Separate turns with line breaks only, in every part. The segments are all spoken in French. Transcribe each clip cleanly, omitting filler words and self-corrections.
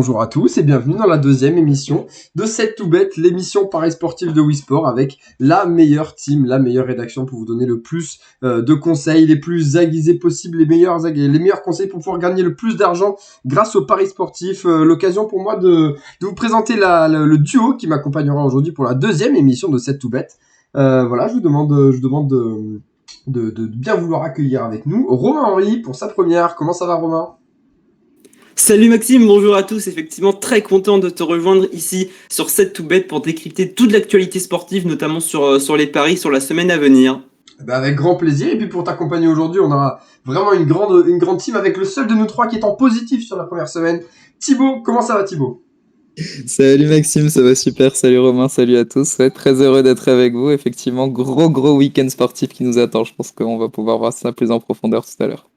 bonjour à tous et bienvenue dans la deuxième émission de Set to Bet, l'émission Paris sportif de Wisport avec la meilleure team, la meilleure rédaction pour vous donner le plus de conseils, les plus aiguisés possibles, les meilleurs conseils pour pouvoir gagner le plus d'argent grâce au Paris sportif. L'occasion pour moi de vous présenter le duo qui m'accompagnera aujourd'hui pour la deuxième émission de Set to Bet. Voilà, je vous demande de bien vouloir accueillir avec nous Romain Henry pour sa première. Comment ça va, Romain ?
Salut Maxime, bonjour à tous. Effectivement, très content de te rejoindre ici sur Set to Bet pour décrypter toute l'actualité sportive, notamment sur les paris sur la semaine à venir.
Avec grand plaisir. Et puis pour t'accompagner aujourd'hui, on aura vraiment une grande team avec le seul de nous trois qui est en positif sur la première semaine. Thibaut, comment ça va, Thibaut ?
Salut Maxime, ça va super. Salut Romain, salut à tous. Ouais, très heureux d'être avec vous. Effectivement, gros week-end sportif qui nous attend. Je pense qu'on va pouvoir voir ça plus en profondeur tout à l'heure.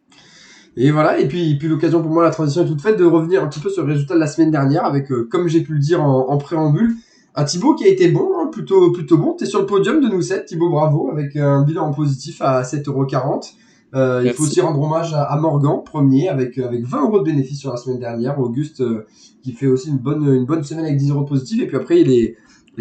Et voilà, et puis l'occasion pour moi, la transition est toute faite de revenir un petit peu sur le résultat de la semaine dernière avec, comme j'ai pu le dire en préambule, un Thibaut qui a été bon, hein, plutôt bon. T'es sur le podium de nous 7, Thibaut, bravo, avec un bilan en positif à 7,40 €. Il faut aussi rendre hommage à Morgan, premier, avec 20 € de bénéfice sur la semaine dernière. Auguste, qui fait aussi une bonne semaine avec 10 € de positif. Et puis après, les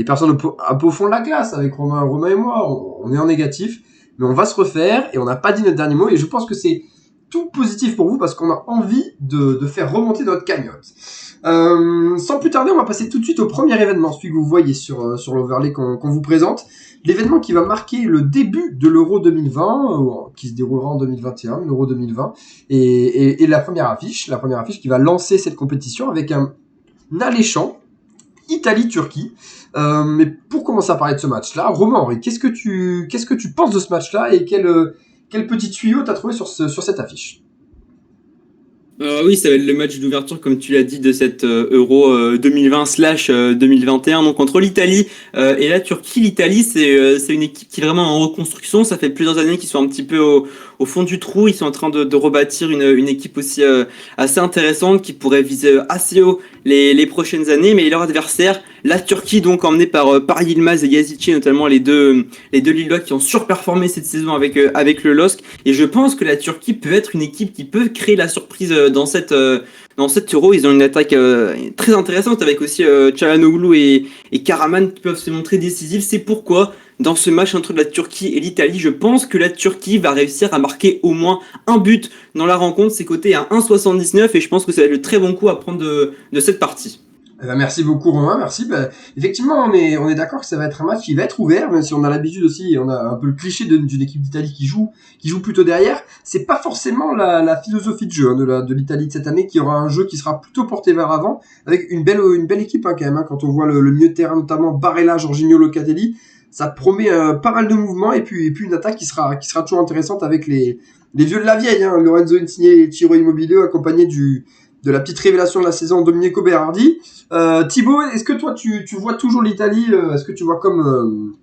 personnes un peu au fond de la classe, avec Romain et moi, on est en négatif. Mais on va se refaire, et on n'a pas dit notre dernier mot, et je pense que c'est tout positif pour vous parce qu'on a envie de faire remonter notre cagnotte. Sans plus tarder, on va passer tout de suite au premier événement, celui que vous voyez sur l'overlay qu'on vous présente. L'événement qui va marquer le début de l'Euro 2020, qui se déroulera en 2021, l'Euro 2020, et la première affiche qui va lancer cette compétition avec un alléchant Italie-Turquie. Mais pour commencer à parler de ce match-là, Romain Henry, qu'est-ce que tu penses de ce match-là et quel petit tuyau t'as trouvé sur cette affiche ?
Oui, ça va être le match d'ouverture, comme tu l'as dit, de cette Euro 2020/2021, donc entre l'Italie et la Turquie. L'Italie, c'est une équipe qui est vraiment en reconstruction. Ça fait plusieurs années qu'ils sont un petit peu au fond du trou. Ils sont en train de rebâtir une équipe aussi assez intéressante qui pourrait viser assez haut les prochaines années. Mais leur adversaire, la Turquie, donc emmenée par Yilmaz et Yazici, notamment les deux Lillois qui ont surperformé cette saison avec le LOSC. Et je pense que la Turquie peut être une équipe qui peut créer la surprise dans cette Euro. Ils ont une attaque très intéressante avec aussi Çalhanoğlu et Karaman qui peuvent se montrer décisifs. C'est pourquoi dans ce match entre la Turquie et l'Italie, je pense que la Turquie va réussir à marquer au moins un but dans la rencontre. C'est coté à 1,79 et je pense que ça va être le très bon coup à prendre de cette partie.
Merci beaucoup, Romain, merci. Effectivement, on est d'accord que ça va être un match qui va être ouvert, même si on a l'habitude aussi, on a un peu le cliché d'une équipe d'Italie qui joue plutôt derrière. C'est pas forcément la philosophie de jeu de l'Italie de cette année, qui aura un jeu qui sera plutôt porté vers l'avant, avec une belle équipe, hein, quand même, hein, quand on voit le milieu de terrain, notamment Barella, Jorginho, Locatelli, ça promet pas mal de mouvements, et puis une attaque qui sera toujours intéressante avec les vieux de la vieille, hein, Lorenzo Insigne et Ciro Immobile, accompagnés de la petite révélation de la saison, Domenico Berardi. Thibaut, est-ce que toi tu vois toujours l'Italie, est-ce que tu vois comme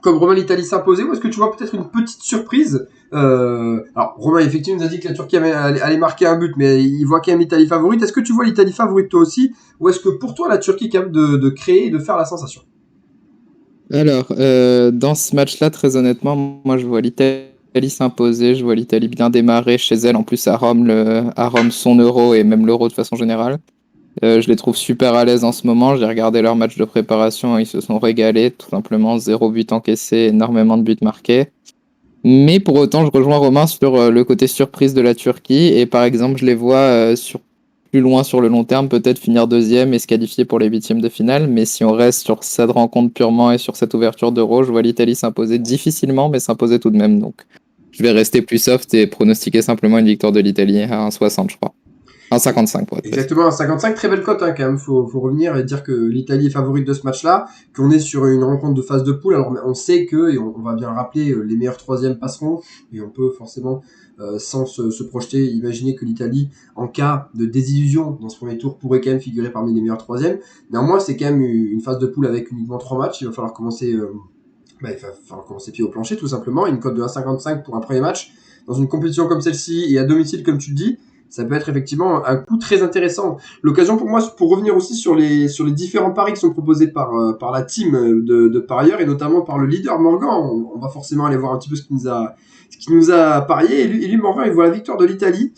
Romain l'Italie s'imposer, ou est-ce que tu vois peut-être une petite surprise? Alors Romain effectivement nous a dit que la Turquie allait marquer un but, mais il voit quand même l'Italie favorite. Est-ce que tu vois l'Italie favorite toi aussi, ou est-ce que pour toi la Turquie est capable de créer et de faire la sensation?
Alors, dans ce match-là, très honnêtement, moi je vois l'Italie s'imposer, je vois l'Italie bien démarrer chez elle, en plus à Rome, son Euro et même l'Euro de façon générale. Je les trouve super à l'aise en ce moment. J'ai regardé leur match de préparation, ils se sont régalés, tout simplement. 0 but encaissé, énormément de buts marqués. Mais pour autant, je rejoins Romain sur le côté surprise de la Turquie. Et par exemple, je les vois plus loin sur le long terme, peut-être finir deuxième et se qualifier pour les huitièmes de finale. Mais si on reste sur cette rencontre purement et sur cette ouverture d'Euro, je vois l'Italie s'imposer difficilement, mais s'imposer tout de même. Donc, je vais rester plus soft et pronostiquer simplement une victoire de l'Italie à 1,60, je crois. 1,55 pour être précis.
Exactement, 1,55, très belle cote, hein, quand même. Faut revenir et dire que l'Italie est favorite de ce match-là, qu'on est sur une rencontre de phase de poule. Alors, on sait que, et on va bien le rappeler, les meilleurs troisièmes passeront, et on peut forcément, sans se projeter, imaginer que l'Italie, en cas de désillusion dans ce premier tour, pourrait quand même figurer parmi les meilleurs troisièmes. Néanmoins, c'est quand même une phase de poule avec uniquement 3 matchs. Il va falloir commencer pied au plancher, tout simplement. Une cote de 1,55 pour un premier match dans une compétition comme celle-ci et à domicile, comme tu le dis, ça peut être effectivement un coup très intéressant. L'occasion pour moi, pour revenir aussi sur les différents paris qui sont proposés par la team de parieurs et notamment par le leader Morgan. On va forcément aller voir un petit peu ce qu'il nous a parié. Et lui Morgan, il voit la victoire de l'Italie.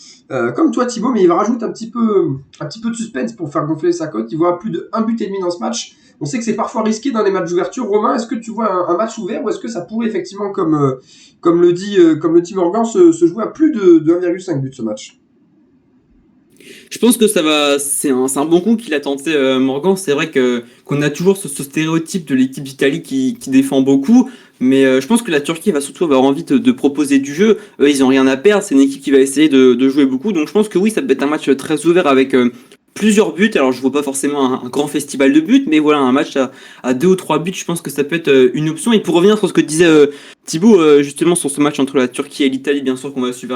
Comme toi Thibaut, mais il va rajouter un petit peu de suspense pour faire gonfler sa cote. Il voit plus de 1,5 but dans ce match. On sait que c'est parfois risqué dans les matchs d'ouverture. Romain, est-ce que tu vois un match ouvert ou est-ce que ça pourrait effectivement, comme le dit Morgan, se jouer à plus de 1,5 but ce match?
Je pense que c'est un bon coup qu'il a tenté Morgan. C'est vrai qu'on a toujours ce stéréotype de l'équipe d'Italie qui défend beaucoup, mais je pense que la Turquie va surtout avoir envie de proposer du jeu. Eux, ils ont rien à perdre. C'est une équipe qui va essayer de jouer beaucoup. Donc je pense que oui, ça peut être un match très ouvert avec plusieurs buts. Alors je vois pas forcément un grand festival de buts, mais voilà, un match à 2 ou 3 buts, je pense que ça peut être une option. Et pour revenir sur ce que disait Thibaut, justement sur ce match entre la Turquie et l'Italie, bien sûr qu'on va suivre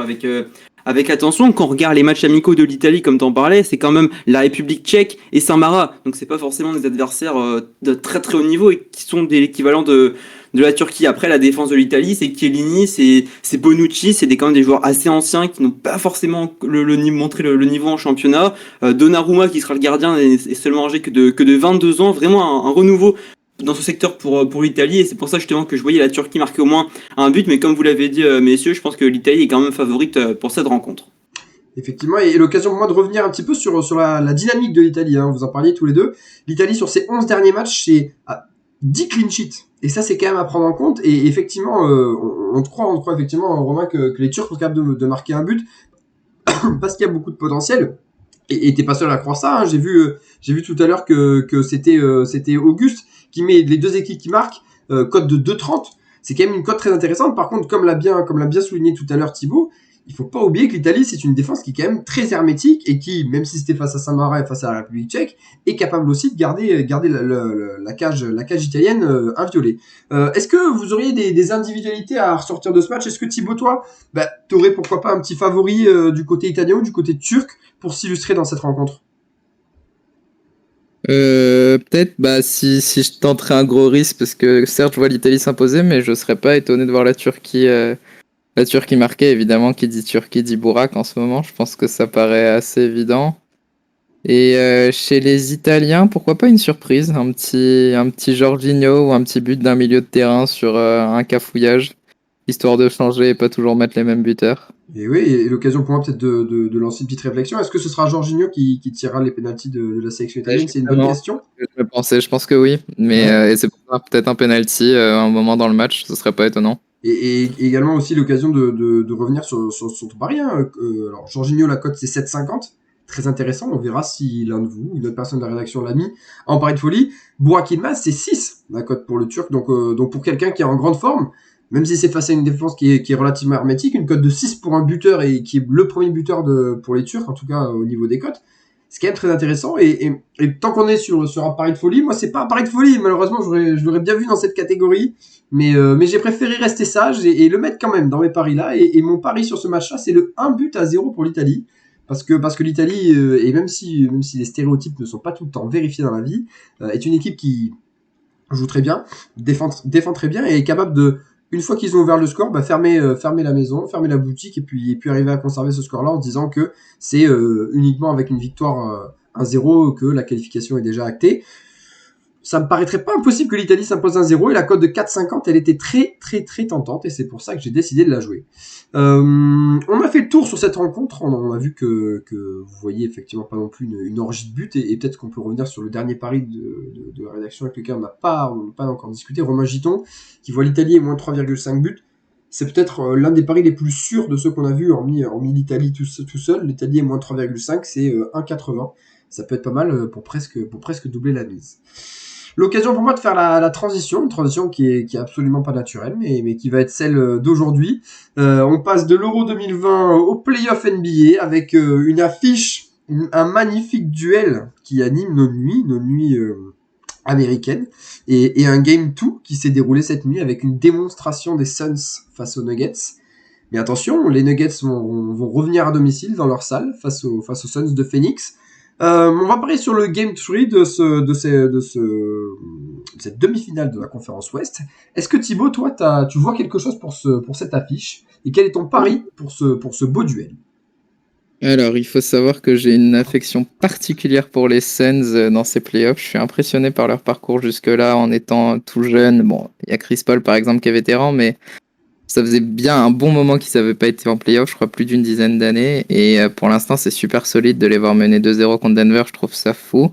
avec attention. Quand on regarde les matchs amicaux de l'Italie, comme t'en parlais, c'est quand même la République tchèque et Saint-Marin. Donc c'est pas forcément des adversaires de très très haut niveau et qui sont l'équivalent de la Turquie. Après, la défense de l'Italie, c'est Chiellini, c'est Bonucci, c'est quand même des joueurs assez anciens qui n'ont pas forcément montré le niveau en championnat. Donnarumma, qui sera le gardien, est seulement âgé que de 22 ans. Vraiment un renouveau dans ce secteur pour l'Italie, et c'est pour ça justement que je voyais la Turquie marquer au moins un but, mais comme vous l'avez dit messieurs, je pense que l'Italie est quand même favorite pour cette rencontre.
Effectivement, et l'occasion pour moi de revenir un petit peu sur la dynamique de l'Italie, hein, vous en parliez tous les deux. L'Italie, sur ses 11 derniers matchs, c'est 10 clean sheets. Et ça, c'est quand même à prendre en compte. Et effectivement, on croit effectivement, Romain, que les Turcs sont capables de marquer un but parce qu'il y a beaucoup de potentiel. Et t'es pas seul à croire ça, hein. J'ai vu tout à l'heure que c'était Auguste qui met les deux équipes qui marquent, cote de 2,30. C'est quand même une cote très intéressante. Par contre, comme l'a bien souligné tout à l'heure Thibaut, il faut pas oublier que l'Italie, c'est une défense qui est quand même très hermétique et qui, même si c'était face à Saint-Marin et face à la République tchèque, est capable aussi de garder la cage italienne inviolée. Est-ce que vous auriez des individualités à ressortir de ce match? Est-ce que Thibaut, toi, t'aurais pourquoi pas un petit favori du côté italien ou du côté turc pour s'illustrer dans cette rencontre?
Peut-être si je tenterais un gros risque, parce que certes je vois l'Italie s'imposer, mais je serais pas étonné de voir la Turquie marquer. Évidemment, qui dit Turquie dit Bourak en ce moment. Je pense que ça paraît assez évident. Et chez les Italiens, pourquoi pas une surprise, un petit Jorginho ou un petit but d'un milieu de terrain sur un cafouillage, histoire de changer et pas toujours mettre les mêmes buteurs.
Et oui, et l'occasion pour moi peut-être de lancer une petite réflexion. Est-ce que ce sera Jorginho qui tirera les pénaltys de la sélection italienne? C'est une bonne question.
Je pense que oui, mais et c'est peut-être un penalty à un moment dans le match, ce serait pas étonnant.
Et également aussi l'occasion de revenir sur ton pari, hein. Alors Jorginho, la cote c'est 7,50. Très intéressant, on verra si l'un de vous, une autre personne de la rédaction l'a mis en pari de folie. Burak Yilmaz, c'est 6 la cote pour le Turc, donc pour quelqu'un qui est en grande forme, même si c'est face à une défense qui est relativement hermétique, une cote de 6 pour un buteur et qui est le premier buteur pour les Turcs, en tout cas au niveau des cotes, c'est quand même très intéressant. Et tant qu'on est sur un pari de folie, moi c'est pas un pari de folie, malheureusement je l'aurais bien vu dans cette catégorie, mais j'ai préféré rester sage et le mettre quand même dans mes paris là. Et mon pari sur ce match là, c'est le 1-0 pour l'Italie. Parce que l'Italie, et même si les stéréotypes ne sont pas tout le temps vérifiés dans la vie, est une équipe qui joue très bien, défend très bien et est capable de, une fois qu'ils ont ouvert le score, fermer la maison, fermer la boutique et puis arriver à conserver ce score-là en se disant que c'est uniquement avec une victoire 1-0 que la qualification est déjà actée. Ça me paraîtrait pas impossible que l'Italie s'impose 1-0 et la cote de 4,50 elle était très très très tentante et c'est pour ça que j'ai décidé de la jouer. On a fait le tour sur cette rencontre, on a vu que vous voyez effectivement pas non plus une orgie de buts et peut-être qu'on peut revenir sur le dernier pari de la rédaction avec lequel on n'a pas encore discuté, Romain Giton qui voit l'Italie et moins 3,5 buts. C'est peut-être l'un des paris les plus sûrs de ceux qu'on a vus, hormis l'Italie tout seul. L'Italie est moins 3,5, c'est 1,80. Ça peut être pas mal pour presque doubler la mise. L'occasion pour moi de faire la transition, une transition qui est absolument pas naturelle, mais qui va être celle d'aujourd'hui. On passe de l'Euro 2020 au Playoff NBA avec une affiche, un magnifique duel qui anime nos nuits américaines, et un Game 2 qui s'est déroulé cette nuit avec une démonstration des Suns face aux Nuggets. Mais attention, les Nuggets vont revenir à domicile dans leur salle face aux Suns de Phoenix. On va parler sur le Game 3 de cette demi-finale de la conférence Ouest. Est-ce que Thibaut, toi, tu vois quelque chose pour cette affiche? Et quel est ton pari pour ce beau duel?
Alors, il faut savoir que j'ai une affection particulière pour les Suns dans ces playoffs. Je suis impressionné par leur parcours jusque-là en étant tout jeune. Bon, il y a Chris Paul par exemple qui est vétéran, mais ça faisait bien un bon moment qu'ils n'avaient pas été en playoff, je crois plus d'une dizaine d'années. Et pour l'instant, c'est super solide de les voir mener 2-0 contre Denver. Je trouve ça fou.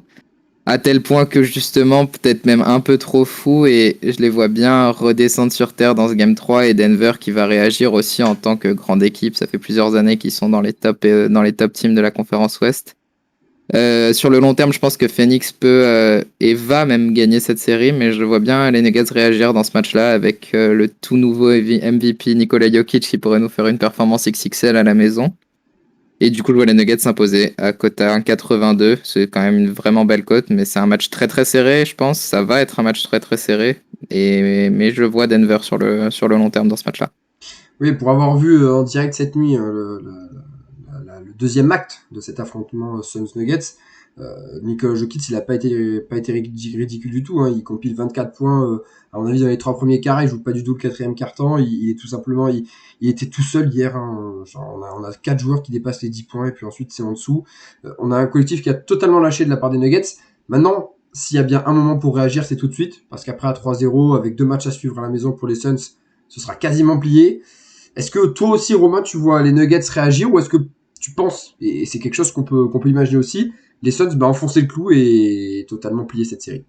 À tel point que justement, peut-être même un peu trop fou. Et je les vois bien redescendre sur terre dans ce Game 3. Et Denver qui va réagir aussi en tant que grande équipe. Ça fait plusieurs années qu'ils sont dans les top teams de la conférence Ouest. Sur le long terme, je pense que Phoenix peut et va même gagner cette série, mais je vois bien les Nuggets réagir dans ce match-là avec le tout nouveau MVP Nikola Jokic qui pourrait nous faire une performance XXL à la maison. Et du coup, je vois les Nuggets s'imposer à cote à 1,82. C'est quand même une vraiment belle cote, mais c'est un match très très serré, je pense. Ça va être un match très très serré. Mais je vois Denver sur le long terme dans ce match-là.
Oui, pour avoir vu en direct cette nuit le deuxième acte de cet affrontement Suns-Nuggets, Nikola Jokic, il a pas été ridicule du tout. Hein. Il compile 24 points. À mon avis, dans les 3 premiers quarts, il joue pas du tout le 4e quart-temps. Il est tout simplement, il était tout seul hier. Hein. Genre, on a 4 joueurs qui dépassent les 10 points et puis ensuite c'est en dessous. On a un collectif qui a totalement lâché de la part des Nuggets. Maintenant, s'il y a bien un moment pour réagir, c'est tout de suite, parce qu'après à 3-0, avec 2 matchs à suivre à la maison pour les Suns, ce sera quasiment plié. Est-ce que toi aussi, Romain, tu vois les Nuggets réagir, ou est-ce que tu penses, et c'est quelque chose qu'on peut imaginer aussi, les Suns enfoncer le clou et totalement plier cette série?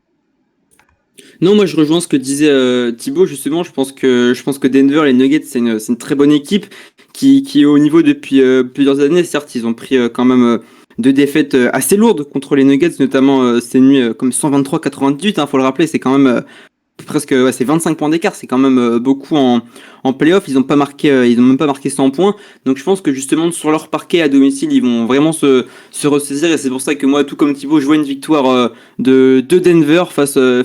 Non, moi je rejoins ce que disait Thibaut, justement. Je pense que Denver, les Nuggets, c'est une très bonne équipe qui est au niveau depuis plusieurs années. Certes, ils ont pris quand même 2 défaites assez lourdes contre les Nuggets, notamment ces nuits comme 123-98. Faut le rappeler, c'est quand même presque, ouais, c'est 25 points d'écart, c'est quand même beaucoup en playoff. Ils ont même pas marqué 100 points. Donc je pense que justement sur leur parquet à domicile, ils vont vraiment se ressaisir, et c'est pour ça que moi, tout comme Thibaut, je vois une victoire de Denver face au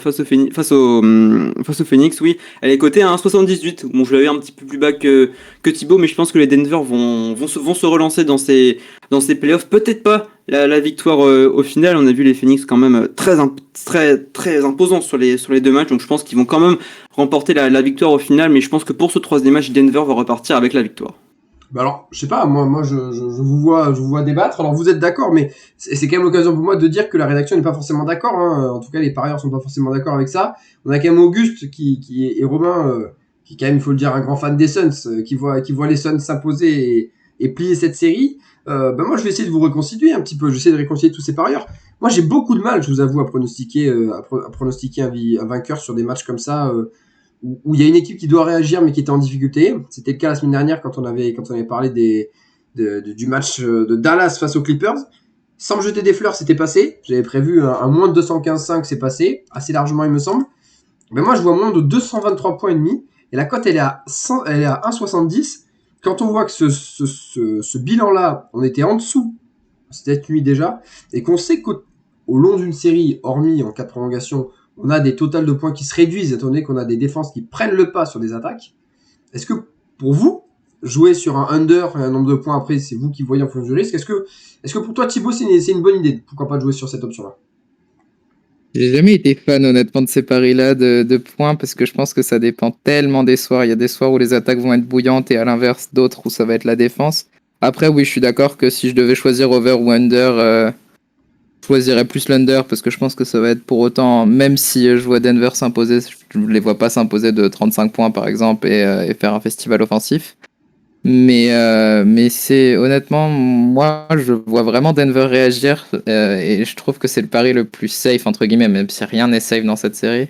Phoenix. Oui, elle est cotée à 1,78. Bon, je l'avais un petit peu plus bas que Thibaut, mais je pense que les Denver vont se relancer dans ces playoffs. Peut-être pas la victoire au final. On a vu les Phoenix quand même très très imposants sur les 2 matchs, donc je pense qu'ils vont quand même remporter la victoire au final, mais je pense que pour ce 3e match, Denver va repartir avec la victoire.
Bah alors, je sais pas, moi je vous vois débattre. Alors vous êtes d'accord, mais c'est quand même l'occasion pour moi de dire que la rédaction n'est pas forcément d'accord. Hein. En tout cas, les parieurs sont pas forcément d'accord avec ça. On a quand même Auguste et Romain, qui quand même, il faut le dire, un grand fan des Suns, qui voit les Suns s'imposer et plier cette série. Bah moi, je vais essayer de vous réconcilier un petit peu. J'essaie de réconcilier tous ces parieurs. Moi, j'ai beaucoup de mal, je vous avoue, à pronostiquer, un vainqueur sur des matchs comme ça. Où il y a une équipe qui doit réagir mais qui était en difficulté. C'était le cas la semaine dernière quand on avait parlé du match de Dallas face aux Clippers. Sans me jeter des fleurs, c'était passé. J'avais prévu un moins de 215,5, c'est passé, assez largement il me semble. Mais moi je vois moins de 223 points et demi, et la cote elle est à 1,70. Quand on voit que ce bilan-là, on était en dessous cette nuit déjà, et qu'on sait qu'au long d'une série, hormis en cas de prolongation, on a des totals de points qui se réduisent, étant donné qu'on a des défenses qui prennent le pas sur des attaques. Est-ce que, pour vous, jouer sur un under et un nombre de points après, c'est vous qui voyez en fonction du risque, est-ce que pour toi, Thibaut, c'est une bonne idée? Pourquoi pas de jouer sur cette option-là?
J'ai jamais été fan honnêtement de ces paris-là de points parce que je pense que ça dépend tellement des soirs. Il y a des soirs où les attaques vont être bouillantes et à l'inverse d'autres où ça va être la défense. Après oui, je suis d'accord que si je devais choisir over ou under, je choisirais plus l'under parce que je pense que ça va être pour autant, même si je vois Denver s'imposer, je ne les vois pas s'imposer de 35 points par exemple et faire un festival offensif. Mais c'est honnêtement, moi je vois vraiment Denver réagir et je trouve que c'est le pari le plus safe entre guillemets, même si rien n'est safe dans cette série.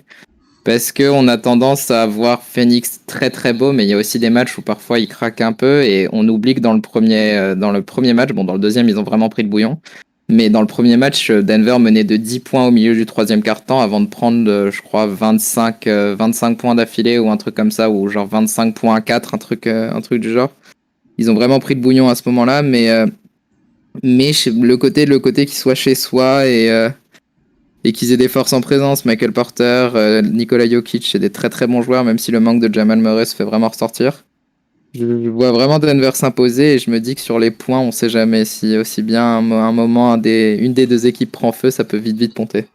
Parce qu'on a tendance à voir Phoenix très très beau, mais il y a aussi des matchs où parfois ils craquent un peu et on oublie que dans le premier match, bon dans le deuxième ils ont vraiment pris le bouillon, mais dans le premier match Denver menait de 10 points au milieu du troisième quart-temps avant de prendre je crois 25 points d'affilée ou un truc comme ça, ou genre 25 points à 4, un truc du genre. Ils ont vraiment pris le bouillon à ce moment-là, mais le côté qu'ils soient chez soi et qu'ils aient des forces en présence, Michael Porter, Nikola Jokic, c'est des très très bons joueurs, même si le manque de Jamal Murray se fait vraiment ressortir. Je vois vraiment Denver s'imposer et je me dis que sur les points, on sait jamais si aussi bien un moment une des deux équipes prend feu, ça peut vite monter.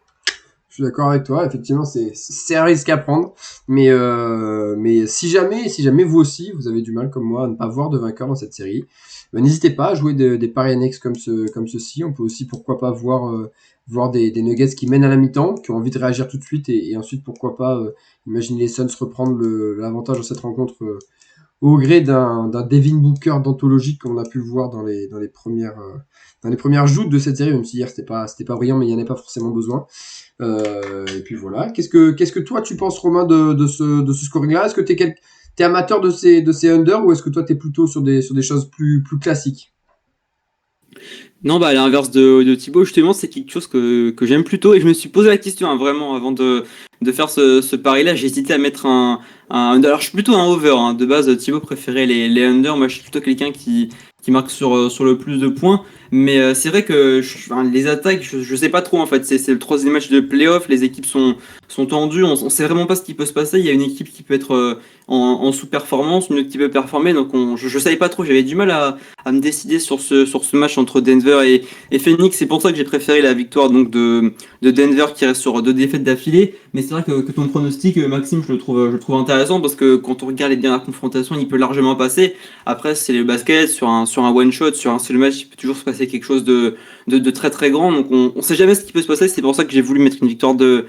suis d'accord avec toi. Effectivement, c'est un risque à prendre. Mais si jamais vous aussi, vous avez du mal comme moi à ne pas voir de vainqueur dans cette série, ben, n'hésitez pas à jouer des paris annexes comme ceci. On peut aussi, pourquoi pas, voir des Nuggets qui mènent à la mi-temps, qui ont envie de réagir tout de suite et ensuite, pourquoi pas, imaginer les Suns reprendre l'avantage dans cette rencontre au gré d'un Devin Booker d'anthologie comme on a pu le voir dans les premières joutes de cette série, même si hier c'était pas brillant, mais il n'y en a pas forcément besoin. Et puis voilà. Qu'est-ce que toi tu penses, Romain, de ce scoring-là? Est-ce que t'es amateur de ces under, ou est-ce que toi t'es plutôt sur des choses plus classiques?
Non, bah à l'inverse de Thibaut, justement, c'est quelque chose que j'aime plutôt. Et je me suis posé la question, hein, vraiment, avant de faire ce pari-là. J'ai hésité à mettre un under. Alors, je suis plutôt un over. Hein. De base, Thibaut préférait les under. Moi, je suis plutôt quelqu'un qui marque sur le plus de points. Mais c'est vrai que enfin, les attaques, je sais pas trop, en fait. C'est le troisième match de playoff. Les équipes sont tendues. On sait vraiment pas ce qui peut se passer. Il y a une équipe qui peut être en sous-performance, une autre qui peut performer. Donc, je savais pas trop. J'avais du mal à me décider sur ce match entre Denver et Phoenix. C'est pour ça que j'ai préféré la victoire donc de Denver qui reste sur 2 défaites d'affilée. Mais c'est vrai que ton pronostic, Maxime, je le trouve intéressant parce que quand on regarde les dernières confrontations, il peut largement passer. Après, c'est le basket, sur un one-shot, sur un seul match, il peut toujours se passer quelque chose de très très grand. Donc on sait jamais ce qui peut se passer. C'est pour ça que j'ai voulu mettre une victoire de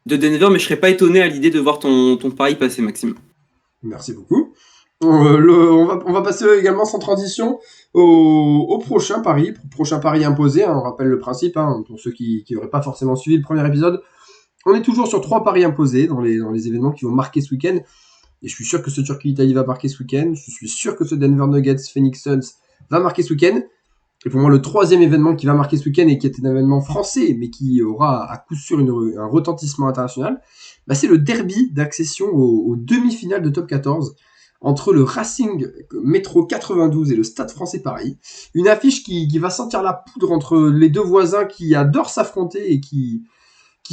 Denver, mais je serais pas étonné à l'idée de voir ton pari passer, Maxime.
Merci beaucoup. On va passer également sans transition au prochain pari. Prochain pari imposé, hein, on rappelle le principe, hein, pour ceux qui n'auraient pas forcément suivi le premier épisode. On est toujours sur 3 paris imposés dans les événements qui vont marquer ce week-end. Et je suis sûr que ce Turquie-Italie va marquer ce week-end. Je suis sûr que ce Denver Nuggets Phoenix Suns va marquer ce week-end. Et pour moi, le troisième événement qui va marquer ce week-end et qui est un événement français, mais qui aura à coup sûr un retentissement international, bah c'est le derby d'accession aux demi-finales de Top 14 entre le Racing Métro 92 et le Stade Français Paris. Une affiche qui va sentir la poudre entre les deux voisins qui adorent s'affronter et qui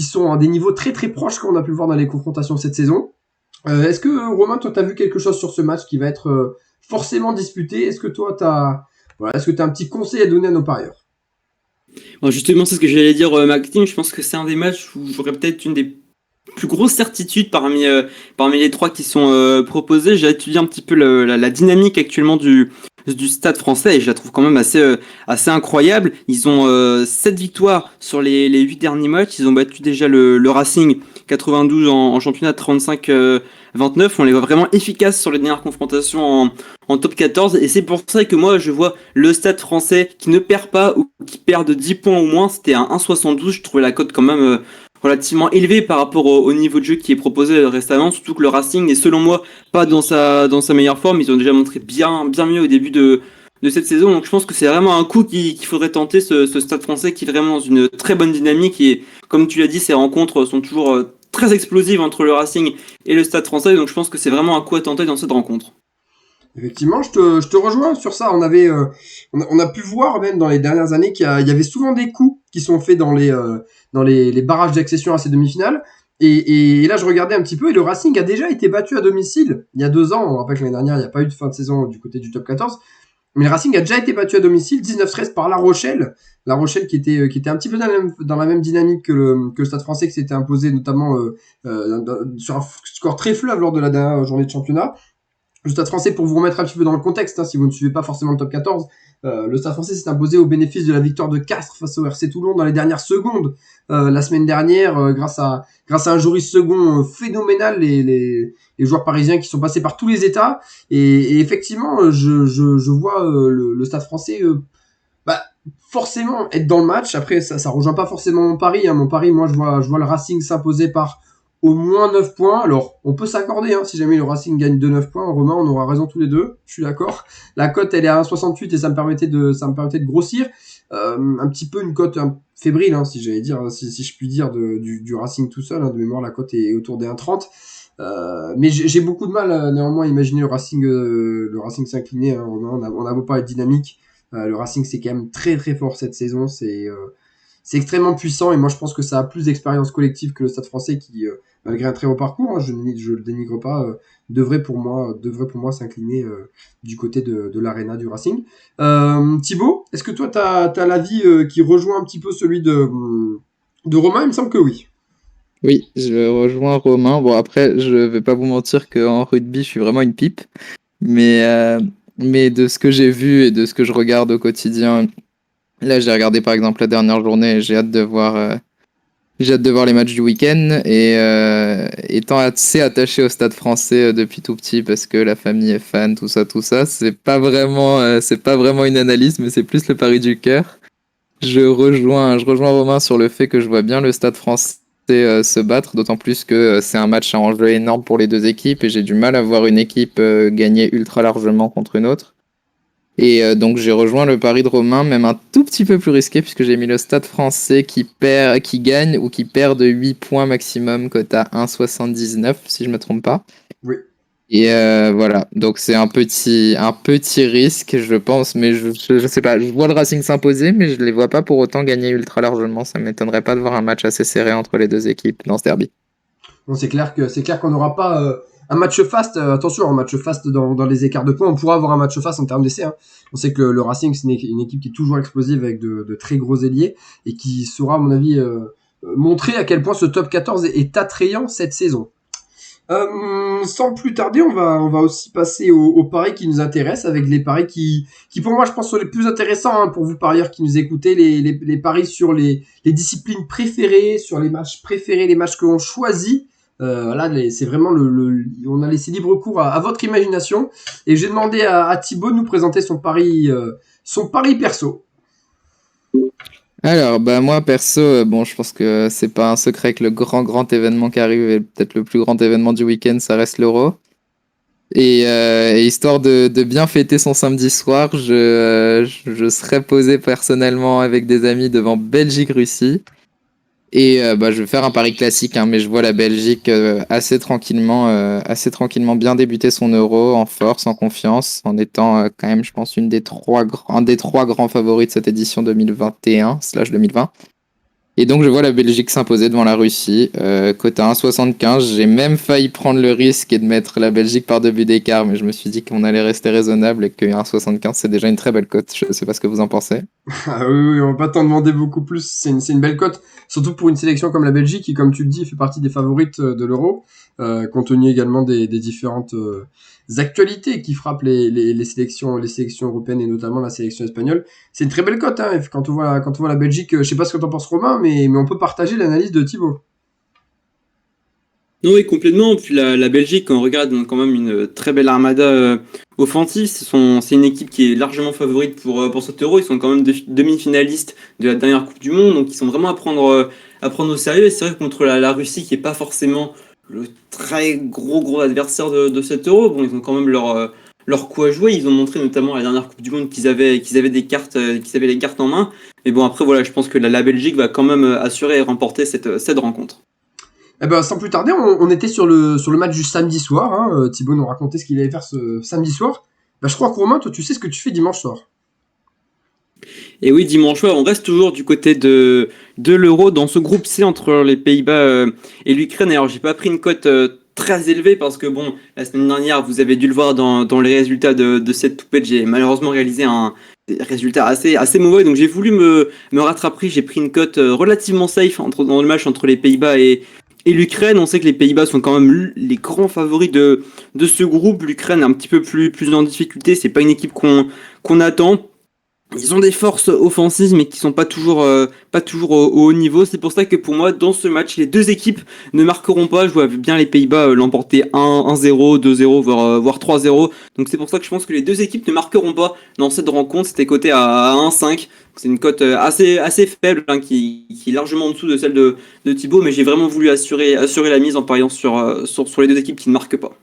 sont à des niveaux très très proches, comme on a pu le voir dans les confrontations cette saison. Est-ce que, Romain, toi, t'as vu quelque chose sur ce match qui va être forcément disputé? Est-ce que toi, est-ce que t'as un petit conseil à donner à nos parieurs?
Bon, justement, c'est ce que j'allais dire, Maxime. Je pense que c'est un des matchs où j'aurais peut-être une des plus grosses certitudes parmi les 3 qui sont proposés. J'ai étudié un petit peu la dynamique actuellement du Stade Français et je la trouve quand même assez incroyable. Ils ont 7 victoires sur les 8 derniers matchs. Ils ont battu déjà le Racing 92 en championnat 35-29. On les voit vraiment efficaces sur les dernières confrontations en top 14 et c'est pour ça que moi je vois le Stade Français qui ne perd pas ou qui perd de 10 points au moins. C'était un 1,72. Je trouvais la cote quand même relativement élevé par rapport au niveau de jeu qui est proposé récemment, surtout que le Racing n'est selon moi pas dans sa meilleure forme. Ils ont déjà montré bien mieux au début de cette saison, donc je pense que c'est vraiment un coup qu'il faudrait tenter, ce Stade Français qui est vraiment dans une très bonne dynamique et comme tu l'as dit, ces rencontres sont toujours très explosives entre le Racing et le Stade Français, donc je pense que c'est vraiment un coup à tenter dans cette rencontre.
Effectivement, je te rejoins sur ça. On a pu voir même dans les dernières années qu'il y avait souvent des coups qui sont faits dans les barrages d'accession à ces demi-finales. Et là, je regardais un petit peu et le Racing a déjà été battu à domicile il y a 2 ans. On rappelle que l'année dernière, il n'y a pas eu de fin de saison du côté du top 14. Mais le Racing a déjà été battu à domicile 19-13 par La Rochelle. La Rochelle qui était un petit peu dans la même dynamique que le Stade Français, qui s'était imposé notamment sur un score très fleuve lors de la dernière journée de championnat. Le Stade Français, pour vous remettre un petit peu dans le contexte, hein, si vous ne suivez pas forcément le top 14, le Stade Français s'est imposé au bénéfice de la victoire de Castres face au RC Toulon dans les dernières secondes la semaine dernière, grâce à un Joris Second phénoménal, les joueurs parisiens qui sont passés par tous les états. Et effectivement, je vois le Stade Français bah, forcément être dans le match. Après, ça rejoint pas forcément mon pari. Hein. Mon pari, moi, je vois le Racing s'imposer par au moins 9 points. Alors, on peut s'accorder, hein, si jamais le Racing gagne de 9 points. Romain, on aura raison tous les deux. Je suis d'accord. La cote, elle est à 1,68 et ça me permettait de grossir. Un petit peu une cote fébrile, hein, si j'allais dire, si je puis dire, du Racing tout seul. Hein, de mémoire, la cote est autour des 1,30. Mais j'ai beaucoup de mal, néanmoins, à imaginer le Racing s'incliner. Hein, Romain, on a beau pas être dynamique. Le Racing, c'est quand même très très fort cette saison. C'est extrêmement puissant et moi je pense que ça a plus d'expérience collective que le Stade Français qui, malgré un très haut parcours, hein, je le dénigre pas, devrait pour moi s'incliner du côté de l'Arena du Racing. Thibaut, est-ce que toi t'as l'avis qui rejoint un petit peu celui de Romain? Il me semble que oui.
Oui, je rejoins Romain. Bon, après, je vais pas vous mentir qu'en rugby, je suis vraiment une pipe. Mais, euh, mais de ce que j'ai vu et de ce que je regarde au quotidien, là, j'ai regardé par exemple la dernière journée et j'ai hâte de voir les matchs du week-end. Et étant assez attaché au Stade Français depuis tout petit parce que la famille est fan, tout ça, c'est pas vraiment une analyse, mais c'est plus le pari du cœur. Je rejoins Romain sur le fait que je vois bien le Stade Français se battre, d'autant plus que c'est un match à enjeu énorme pour les deux équipes et j'ai du mal à voir une équipe gagner ultra largement contre une autre. Et donc j'ai rejoint le pari de Romain, même un tout petit peu plus risqué, puisque j'ai mis le Stade Français qui gagne ou qui perd de 8 points maximum, cote à 1,79 si je me trompe pas.
Oui.
Et voilà, donc c'est un petit risque, je pense, mais je sais pas. Je vois le Racing s'imposer, mais je les vois pas pour autant gagner ultra largement. Ça m'étonnerait pas de voir un match assez serré entre les deux équipes dans ce derby.
Bon, c'est clair qu'on n'aura pas un match fast. Attention, un match fast dans les écarts de points. On pourra avoir un match fast en termes d'essais. Hein. On sait que le Racing, c'est une équipe qui est toujours explosive avec de très gros ailiers et qui saura, à mon avis, montrer à quel point ce top 14 est attrayant cette saison. Sans plus tarder, on va aussi passer aux paris qui nous intéressent, avec les paris qui pour moi, je pense, sont les plus intéressants hein, pour vous parieurs qui nous écoutez, les paris sur les disciplines préférées, sur les matchs préférés, les matchs que l'on choisit. Là, c'est vraiment on a laissé libre cours à votre imagination. Et j'ai demandé à Thibaut de nous présenter son pari perso.
Alors, bah moi perso, bon, je pense que c'est pas un secret que le grand événement qui arrive et peut-être le plus grand événement du week-end, ça reste l'Euro. Et histoire de bien fêter son samedi soir, je serais posé personnellement avec des amis devant Belgique-Russie. Et bah, je vais faire un pari classique, hein, mais je vois la Belgique assez tranquillement bien débuter son Euro en force, en confiance, en étant quand même, je pense, un des trois grands favoris de cette édition 2021/2020. Et donc je vois la Belgique s'imposer devant la Russie, cote à 1,75. J'ai même failli prendre le risque et de mettre la Belgique par 2 buts d'écart, mais je me suis dit qu'on allait rester raisonnable et que 1,75 c'est déjà une très belle cote. Je sais pas ce que vous en pensez.
Ah oui, oui, on va pas t'en demander beaucoup plus. C'est une belle cote, surtout pour une sélection comme la Belgique, qui, comme tu le dis, fait partie des favorites de l'Euro, compte tenu également des différentes actualités qui frappent les sélections européennes et notamment la sélection espagnole. C'est une très belle cote, hein. Et quand on voit la Belgique, je sais pas ce que t'en penses, Romain, mais on peut partager l'analyse de Thibaut.
Non, oui, complètement. Puis la Belgique, quand on regarde, ils ont quand même une très belle armada offensive. C'est une équipe qui est largement favorite pour cet Euro. Ils sont quand même demi-finalistes de la dernière Coupe du Monde, donc ils sont vraiment à prendre au sérieux. Et c'est vrai que contre la Russie, qui est pas forcément le très gros adversaire de cet Euro, bon, ils ont quand même leur coup à jouer. Ils ont montré notamment à la dernière Coupe du Monde qu'ils avaient des cartes, qu'ils avaient les cartes en main. Mais bon, après, voilà, je pense que la Belgique va quand même assurer et remporter cette rencontre.
Eh ben, sans plus tarder, on était sur le match du samedi soir. Hein. Thibaut nous racontait ce qu'il allait faire ce samedi soir. Bah, je crois que Romain, toi, tu sais ce que tu fais dimanche soir.
Et oui, dimanche soir, on reste toujours du côté de l'Euro dans ce groupe C entre les Pays-Bas et l'Ukraine. Alors, j'ai pas pris une cote très élevée parce que, bon, la semaine dernière, vous avez dû le voir dans les résultats de cette poupette. J'ai malheureusement réalisé un résultat assez mauvais. Donc, j'ai voulu me rattraper. J'ai pris une cote relativement safe dans le match entre les Pays-Bas et l'Ukraine. On sait que les Pays-Bas sont quand même les grands favoris de ce groupe. L'Ukraine est un petit peu plus en difficulté. C'est pas une équipe qu'on attend. Ils ont des forces offensives, mais qui sont pas toujours au haut niveau. C'est pour ça que pour moi, dans ce match, les deux équipes ne marqueront pas. Je vois bien les Pays-Bas l'emporter 1-0, 2-0, voire 3-0. Donc c'est pour ça que je pense que les deux équipes ne marqueront pas dans cette rencontre. C'était coté à 1,5. C'est une cote assez faible, hein, qui est largement en dessous de celle de Thibaut. Mais j'ai vraiment voulu assurer la mise en pariant sur les deux équipes qui ne marquent pas.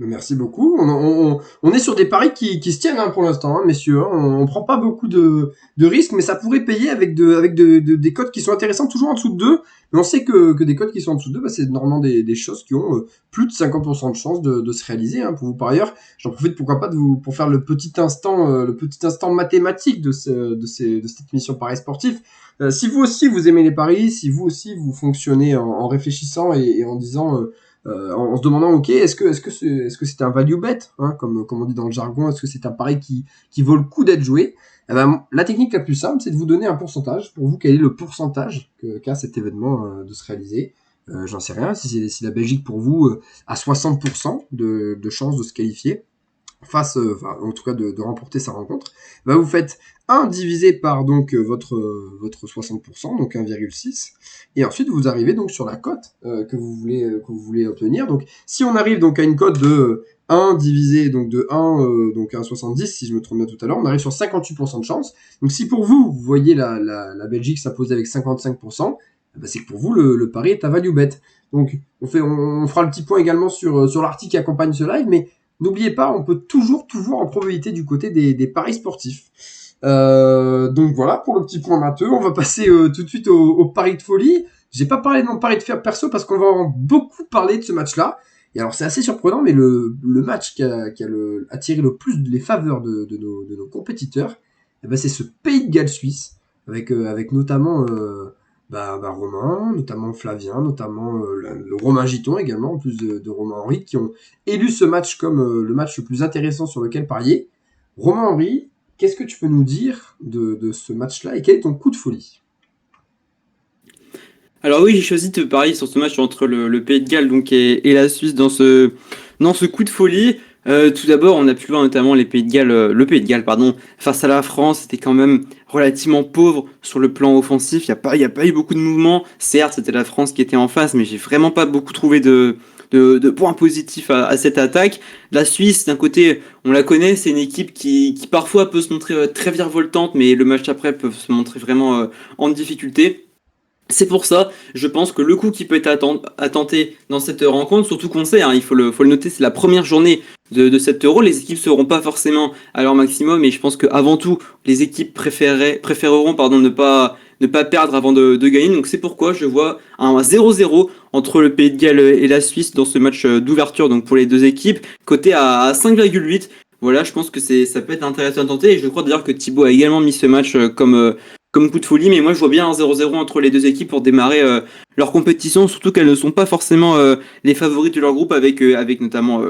Merci beaucoup. On est sur des paris qui se tiennent hein, pour l'instant, hein, messieurs. Hein. On prend pas beaucoup de risques, mais ça pourrait payer avec des cotes qui sont intéressantes, toujours en dessous de 2. Mais on sait que des cotes qui sont en dessous de 2, bah, c'est normalement des choses qui ont plus de 50% de chances de se réaliser. Hein, pour vous, par ailleurs, j'en profite pourquoi pas pour faire le petit instant mathématique de cette émission Paris Sportif. Si vous aussi vous aimez les paris, si vous aussi vous fonctionnez en réfléchissant et en disant en se demandant ok est-ce que c'est un value bet hein, comme on dit dans le jargon, est-ce que c'est un pari qui vaut le coup d'être joué. Eh ben, la technique la plus simple c'est de vous donner un pourcentage pour vous. Quel est le pourcentage qu'a cet événement de se réaliser. j'en sais rien, si la Belgique pour vous a 60% de chances de se qualifier, en tout cas de remporter sa rencontre, bah vous faites 1 divisé par donc votre 60%, donc 1,6, et ensuite vous arrivez donc sur la cote que vous voulez obtenir. Donc si on arrive donc à une cote de 1 divisé donc de 1 donc 1,70, si je me trompe bien tout à l'heure, on arrive sur 58% de chance. Donc si pour vous voyez la Belgique s'imposer avec 55%, bah c'est que pour vous le pari est à value bet. Donc on fera le petit point également sur l'article qui accompagne ce live, mais n'oubliez pas, on peut toujours en probabilité du côté des paris sportifs. Donc voilà pour le petit point matheux. On va passer tout de suite au pari de folie. J'ai pas parlé de mon pari de fer perso parce qu'on va en beaucoup parler de ce match-là. Et alors c'est assez surprenant, mais le match qui a attiré le plus les faveurs de nos compétiteurs, eh ben c'est ce Pays de Galles-Suisse, avec notamment Romain, notamment Flavien, notamment le Romain Giton également, en plus de Romain Henry, qui ont élu ce match comme le match le plus intéressant sur lequel parier. Romain Henry, qu'est-ce que tu peux nous dire de ce match-là et quel est ton coup de folie?
Alors oui, j'ai choisi de parier sur ce match entre le Pays de Galles donc, et la Suisse dans ce coup de folie. Tout d'abord, on a pu voir notamment le Pays de Galles, pardon, face à la France, c'était quand même relativement pauvre sur le plan offensif. Il y a pas eu beaucoup de mouvements. Certes, c'était la France qui était en face, mais j'ai vraiment pas beaucoup trouvé de points positifs à cette attaque. La Suisse, d'un côté, on la connaît, c'est une équipe qui parfois peut se montrer très virevoltante, mais le match après peut se montrer vraiment en difficulté. C'est pour ça, je pense que le coup qui peut être à tenter dans cette rencontre, surtout qu'on sait, il faut le noter, c'est la première journée de cet Euro. Les équipes seront pas forcément à leur maximum, et je pense qu'avant tout, les équipes préféreront ne pas perdre avant de gagner. Donc c'est pourquoi je vois un 0-0 entre le Pays de Galles et la Suisse dans ce match d'ouverture, donc pour les deux équipes, coté à 5,8. Voilà, je pense que ça peut être intéressant à tenter, et je crois d'ailleurs que Thibaut a également mis ce match comme coup de folie, mais moi je vois bien un 0-0 entre les deux équipes pour démarrer leur compétition, surtout qu'elles ne sont pas forcément les favoris de leur groupe, avec notamment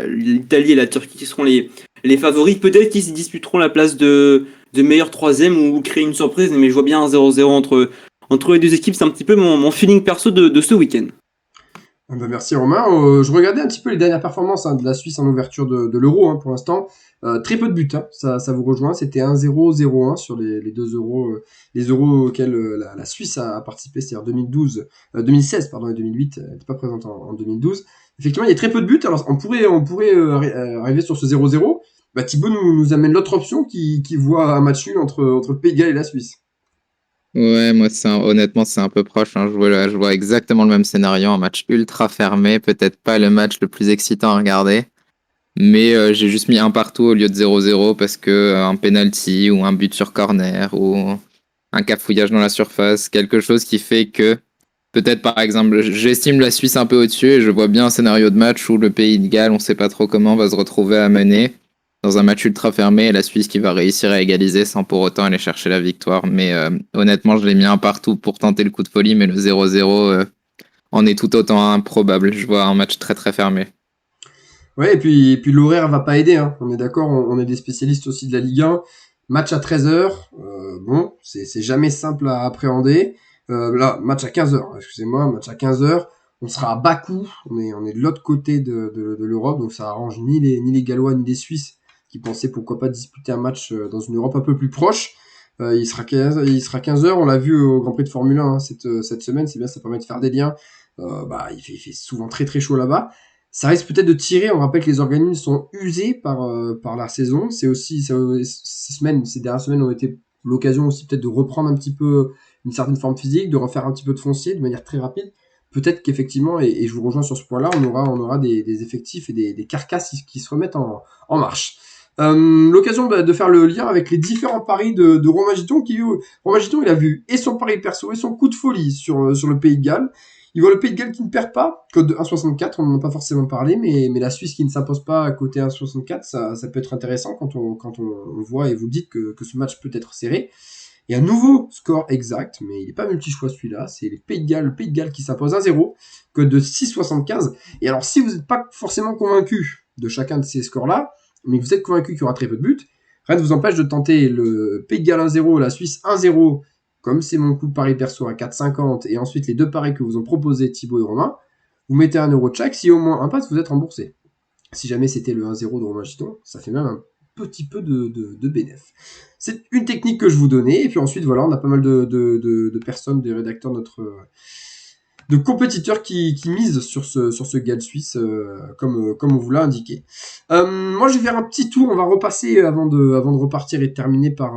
l'Italie et la Turquie qui seront les favoris. Peut-être qu'ils se disputeront la place de meilleur troisième ou créer une surprise, mais je vois bien un 0-0 entre les deux équipes. C'est un petit peu mon feeling perso de ce week-end.
Merci Romain. Je regardais un petit peu les dernières performances de la Suisse en ouverture de l'Euro pour l'instant. Très peu de buts, ça vous rejoint. C'était 1-0, 0-1 sur les 2 euros, les euros auxquels la Suisse a participé, c'est-à-dire 2016 pardon, et 2008. Elle n'était pas présente en 2012. Effectivement, il y a très peu de buts. Alors on pourrait arriver sur ce 0-0. Thibaut nous amène l'autre option qui voit un match nul entre le Pays de Galles et la Suisse.
Ouais, moi, honnêtement, c'est un peu proche. Je vois exactement le même scénario, un match ultra fermé, peut-être pas le match le plus excitant à regarder, mais j'ai juste mis un partout au lieu de 0-0 parce que un penalty ou un but sur corner ou un cafouillage dans la surface, quelque chose qui fait que peut-être, par exemple, j'estime la Suisse un peu au-dessus et je vois bien un scénario de match où le Pays de Galles, on sait pas trop comment, va se retrouver à mener dans un match ultra fermé et la Suisse qui va réussir à égaliser sans pour autant aller chercher la victoire. Mais honnêtement, je l'ai mis un partout pour tenter le coup de folie, mais le 0-0 en est tout autant improbable. Je vois un match très très fermé.
Ouais, et puis l'horaire va pas aider, On est d'accord, on est des spécialistes aussi de la Ligue 1. Match à 13h, bon, c'est jamais simple à appréhender. Là, match à 15h, excusez-moi, match à 15h. On sera à Bakou, on est de l'autre côté de l'Europe, donc ça arrange ni les Gallois ni les Suisses qui pensaient pourquoi pas disputer un match dans une Europe un peu plus proche. Il sera 15h, on l'a vu au Grand Prix de Formule 1 cette semaine, c'est bien, ça permet de faire des liens. Il fait souvent très très chaud là-bas. Ça risque peut-être de tirer. On rappelle que les organismes sont usés par la saison. C'est aussi ces dernières semaines ont été l'occasion aussi peut-être de reprendre un petit peu une certaine forme physique, de refaire un petit peu de foncier de manière très rapide. Peut-être qu'effectivement, et je vous rejoins sur ce point-là, on aura des effectifs et des carcasses qui se remettent en marche. L'occasion de faire le lien avec les différents paris de Romain Giton, Romain Giton, il a vu et son pari perso et son coup de folie sur le Pays de Galles. Il voit le Pays de Galles qui ne perd pas, code de 1,64, on n'en a pas forcément parlé, mais la Suisse qui ne s'impose pas à côté 1,64, ça peut être intéressant quand on voit et vous dites que ce match peut être serré. Il y a un nouveau score exact, mais il n'est pas multi-choix celui-là, c'est le Pays de Galles qui s'impose 1-0, code de 6,75. Et alors si vous n'êtes pas forcément convaincu de chacun de ces scores-là, mais que vous êtes convaincu qu'il y aura très peu de buts, rien ne vous empêche de tenter le Pays de Galles 1-0, la Suisse 1-0, comme c'est mon coup de pari perso à 4,50 et ensuite les deux paris que vous ont proposé Thibaut et Romain, vous mettez 1 euro de chaque. Si au moins un passe, vous êtes remboursé. Si jamais c'était le 1-0 de Romain Giton, ça fait même un petit peu de bénéf. C'est une technique que je vous donnais. Et puis ensuite, voilà, on a pas mal de personnes, des rédacteurs, de compétiteurs qui misent sur ce GAL suisse, comme on vous l'a indiqué. Moi, je vais faire un petit tour. On va repasser avant de repartir et de terminer par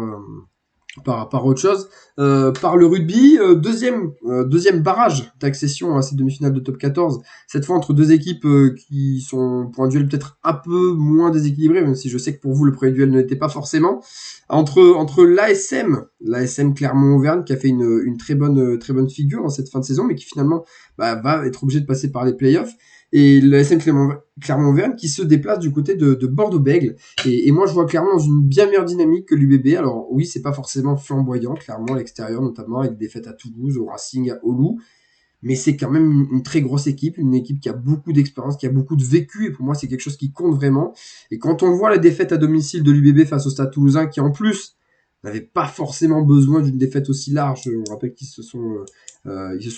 autre chose, par le rugby, deuxième barrage d'accession à ces demi-finales de top 14, cette fois entre deux équipes qui sont pour un duel peut-être un peu moins déséquilibré, même si je sais que pour vous le premier duel ne l'était pas forcément, entre l'ASM Clermont-Auvergne qui a fait une très bonne figure dans cette fin de saison, mais qui finalement va être obligé de passer par les playoffs, et l'ASM Clermont-Auvergne qui se déplace du côté de Bordeaux-Bègles. Et moi, je vois clairement dans une bien meilleure dynamique que l'UBB. Alors oui, c'est pas forcément flamboyant, clairement, à l'extérieur, notamment avec des défaites à Toulouse, au Racing, au Loup. Mais c'est quand même une très grosse équipe, une équipe qui a beaucoup d'expérience, qui a beaucoup de vécu. Et pour moi, c'est quelque chose qui compte vraiment. Et quand on voit la défaite à domicile de l'UBB face au Stade Toulousain, qui en plus n'avait pas forcément besoin d'une défaite aussi large, on rappelle qu'ils se sont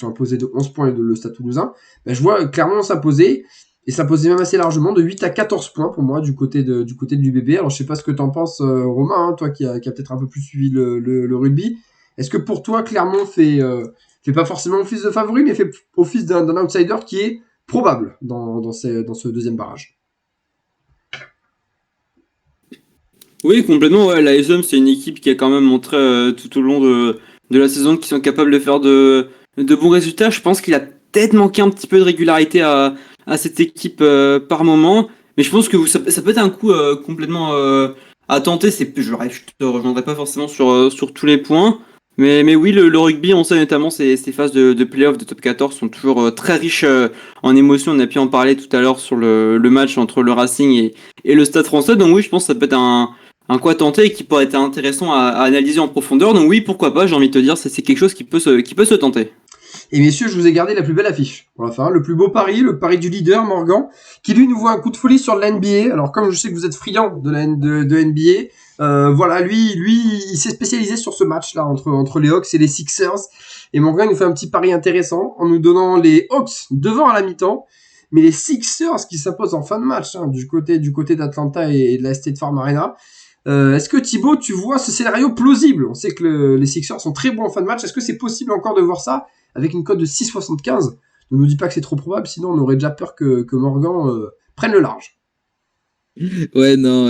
imposés de 11 points le Stade Toulousain, je vois clairement s'imposer, et s'imposer même assez largement, de 8 à 14 points pour moi du côté de l'UBB. Alors je sais pas ce que t'en penses, Romain, hein, toi qui a peut-être un peu plus suivi le rugby. Est-ce que pour toi, Clermont fait pas forcément office de favori, mais fait office d'un outsider qui est probable dans ce deuxième barrage?
Oui, complètement. Ouais. La SM, c'est une équipe qui a quand même montré tout au long de la saison qu'ils sont capables de faire de bons résultats. Je pense qu'il a peut-être manqué un petit peu de régularité à cette équipe par moment. Mais je pense que ça peut être un coup complètement à tenter. Je te rejoindrai pas forcément sur tous les points. Mais oui, le rugby, on sait notamment ces phases de play-off de top 14 sont toujours très riches en émotions. On a pu en parler tout à l'heure sur le match entre le Racing et le Stade Français. Donc oui, je pense que ça peut être un coup à tenter et qui pourrait être intéressant à analyser en profondeur. Donc oui, pourquoi pas, j'ai envie de te dire, c'est quelque chose qui peut se tenter.
Et messieurs, je vous ai gardé la plus belle affiche pour la fin, le plus beau pari, le pari du leader, Morgan, qui lui nous voit un coup de folie sur la NBA. Alors comme je sais que vous êtes friand de NBA, voilà, lui, il s'est spécialisé sur ce match-là entre les Hawks et les Sixers. Et Morgan nous fait un petit pari intéressant en nous donnant les Hawks devant à la mi-temps, mais les Sixers qui s'imposent en fin de match, hein, du côté d'Atlanta et de la State Farm Arena. Est-ce que Thibaut, tu vois ce scénario plausible? On sait que les Sixers sont très bons en fin de match. Est-ce que c'est possible encore de voir ça avec une cote de 6,75? Ne nous dis pas que c'est trop probable, sinon on aurait déjà peur que Morgan prenne le large.
Ouais, non,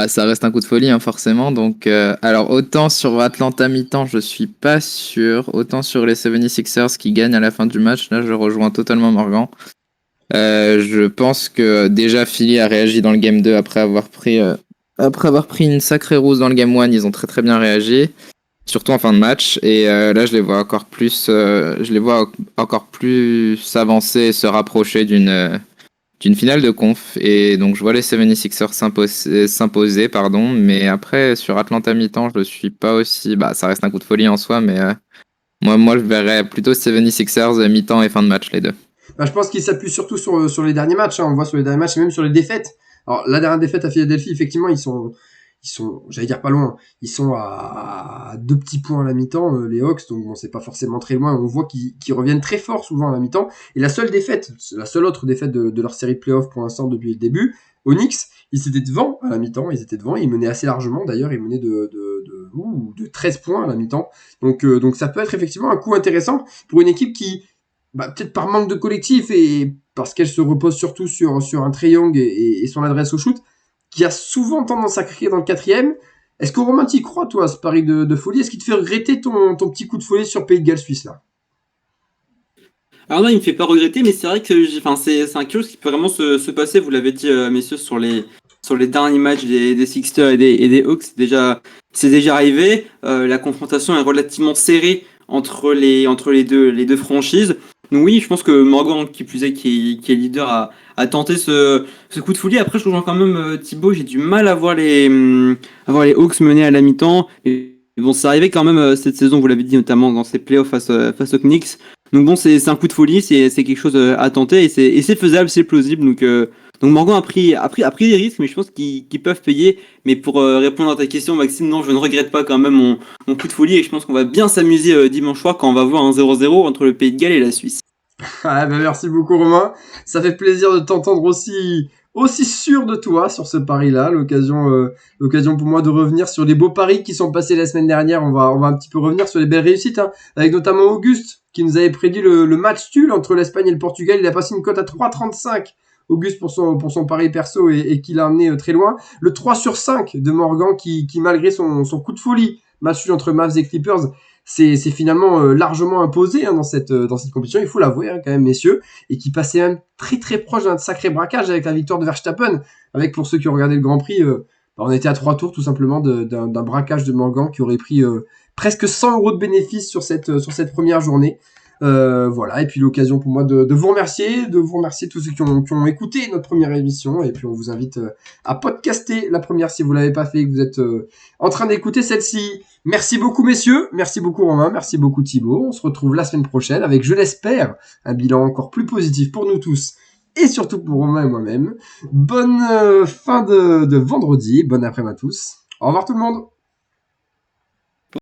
ça reste un coup de folie, hein, forcément. Donc, alors, autant sur Atlanta mi-temps, je suis pas sûr. Autant sur les 76ers qui gagnent à la fin du match, là, je rejoins totalement Morgan. Je pense que déjà Philly a réagi dans le game 2 après avoir pris une sacrée rousse dans le game 1. Ils ont très très bien réagi, surtout en fin de match. Et là, je les vois encore plus s'avancer et se rapprocher d'une finale de conf. Et donc, je vois les 76ers s'imposer, mais après, sur Atlanta mi-temps, je suis pas aussi... ça reste un coup de folie en soi, mais moi, je verrais plutôt 76ers mi-temps et fin de match, les deux.
Je pense qu'il s'appuie surtout sur les derniers matchs, hein. On voit sur les derniers matchs et même sur les défaites. Alors, la dernière défaite à Philadelphie, effectivement, ils sont, j'allais dire pas loin, ils sont à 2 petits points à la mi-temps, les Hawks, donc bon, c'est pas forcément très loin. On voit qu'ils reviennent très fort souvent à la mi-temps. Et la seule autre défaite de leur série de playoffs pour l'instant depuis le début, aux Knicks, ils étaient devant à la mi-temps, ils menaient assez largement d'ailleurs, ils menaient de 13 points à la mi-temps. Donc ça peut être effectivement un coup intéressant pour une équipe qui, peut-être par manque de collectif et parce qu'elle se repose surtout sur un Trae Young et son adresse au shoot, qui a souvent tendance à crier dans le quatrième. Est-ce que Romain, t'y crois, toi, à ce pari de folie? Est-ce qu'il te fait regretter ton petit coup de folie sur Pays de Galles Suisse, là?
Alors non, il me fait pas regretter, mais c'est vrai que c'est quelque chose qui peut vraiment se passer. Vous l'avez dit, messieurs, sur les derniers matchs des Sixers et des Hawks, c'est déjà arrivé. La confrontation est relativement serrée entre les deux franchises. Donc oui, je pense que Morgan, qui plus est, qui est leader, a tenté ce coup de folie. Après, je rejoins quand même Thibaut, j'ai du mal à voir les Hawks mener à la mi-temps. Et bon, c'est arrivé quand même cette saison, vous l'avez dit, notamment dans ces playoffs face aux Knicks, Donc bon, c'est un coup de folie, c'est quelque chose à tenter et c'est faisable, c'est plausible. Donc Morgan a pris des risques, mais je pense qu'ils peuvent payer. Mais pour répondre à ta question, Maxime, non, je ne regrette pas quand même mon coup de folie et je pense qu'on va bien s'amuser dimanche soir quand on va voir un 0-0 entre le Pays de Galles et la Suisse.
Ah, bah, merci beaucoup Romain. Ça fait plaisir de t'entendre aussi sûr de toi sur ce pari-là. L'occasion pour moi de revenir sur les beaux paris qui sont passés la semaine dernière. On va un petit peu revenir sur les belles réussites, hein, avec notamment Auguste qui nous avait prédit le match nul entre l'Espagne et le Portugal. Il a passé une cote à 3,35. Auguste pour son pari perso et qui l'a amené très loin. Le 3 sur 5 de Morgan qui malgré son coup de folie, match nul entre Mavs et Clippers, c'est finalement largement imposé, hein, dans cette compétition, il faut l'avouer, hein, quand même, messieurs, et qui passait même très très proche d'un sacré braquage avec la victoire de Verstappen, avec, pour ceux qui ont regardé le Grand Prix, on était à 3 tours tout simplement d'un braquage de Morgan qui aurait pris presque 100 € de bénéfice sur cette première journée. Voilà, et puis l'occasion pour moi de vous remercier tous ceux qui ont écouté notre première émission, et puis on vous invite à podcaster la première si vous l'avez pas fait et que vous êtes en train d'écouter celle-ci. Merci beaucoup messieurs, merci beaucoup Romain, merci beaucoup Thibaut. On se retrouve la semaine prochaine avec, je l'espère, un bilan encore plus positif pour nous tous et surtout pour Romain et moi-même. Bonne fin de vendredi, bonne après-midi à tous. Au revoir tout le monde.